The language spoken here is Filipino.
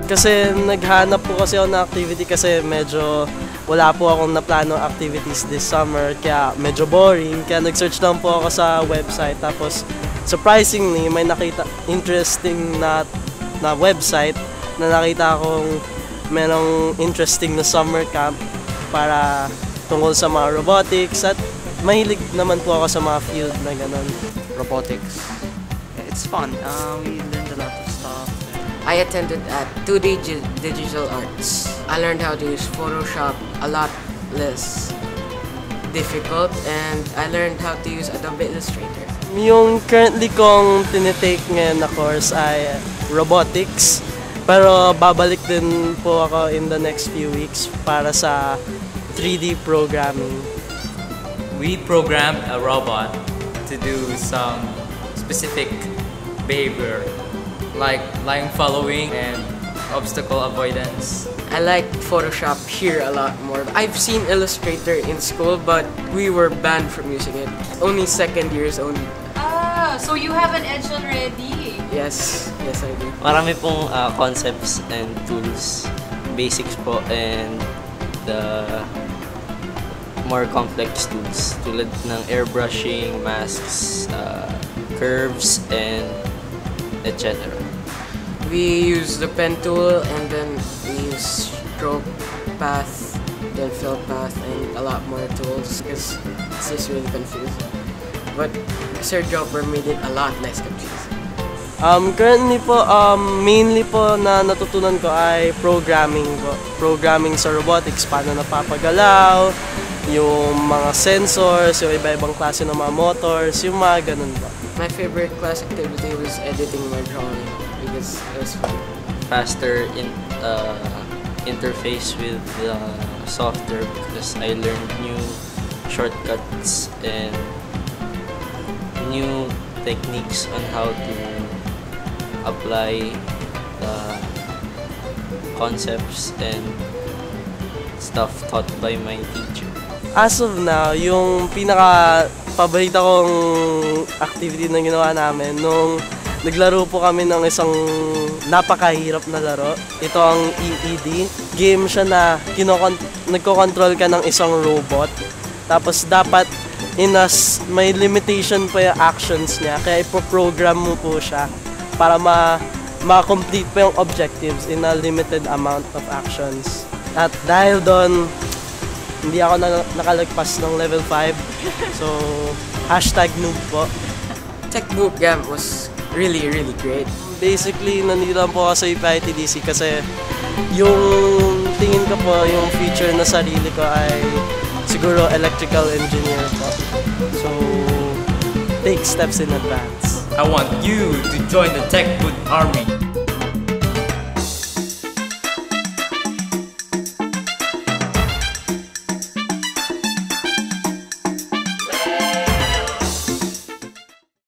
Kasi naghanap po kasi ako ng activity kasi medyo wala po akong naplano activities this summer kaya medyo boring. Kaya nag-search lang po ako sa website tapos surprisingly may nakita interesting na website na nakita akong merong interesting na summer camp para tungkol sa mga robotics at mahilig naman po ako sa mga field na ganun. Robotics. It's fun. We learned a lot of stuff. I attended at 2D Digital Arts. I learned how to use Photoshop a lot less difficult and I learned how to use Adobe Illustrator. Yung currently kong tinitake ngayon na course ay robotics. Pero babalik din po ako in the next few weeks para sa 3D programming. We programmed a robot to do some specific behavior like line following and obstacle avoidance. I like Photoshop here a lot more. I've seen Illustrator in school but we were banned from using it. Only second years only. Ah, so you have an edge already. Yes, I do. Marami pong concepts and tools, basics po, and the more complex tools tulad ng airbrushing, masks, curves, and etc. We use the pen tool and then we use stroke path, then fill path, and a lot more tools because it's just really confusing. But Sir Jopper made it a lot less confusing. Currently po, mainly po na natutunan ko ay programming po. Programming sa robotics, paano napapagalaw, yung mga sensors, yung iba-ibang klase ng mga motors, yung mga ganun po. My favorite class activity was editing my drawing because it was fun. Faster interface with the software because I learned new shortcuts and new techniques on how to apply the concepts and stuff taught by my teacher. As of now, yung pinaka-paborito kong activity na ginawa namin nung naglaro po kami ng isang napakahirap na laro. Ito ang EED. Game siya na nagko-control ka ng isang robot. Tapos dapat may limitation pa yung actions niya. Kaya ipoprogram mo po siya para ma-complete pa yung objectives in a limited amount of actions. At dahil doon, hindi ako nakalagpas ng level 5. So, #noob po. Tech Bootcamp was really great. Basically, nandito lang po ako sa UPI-TDC kasi yung tingin ko po, yung future na sarili ko ay siguro electrical engineer po. So, take steps in advance. I want you to join the Tech Boot Army.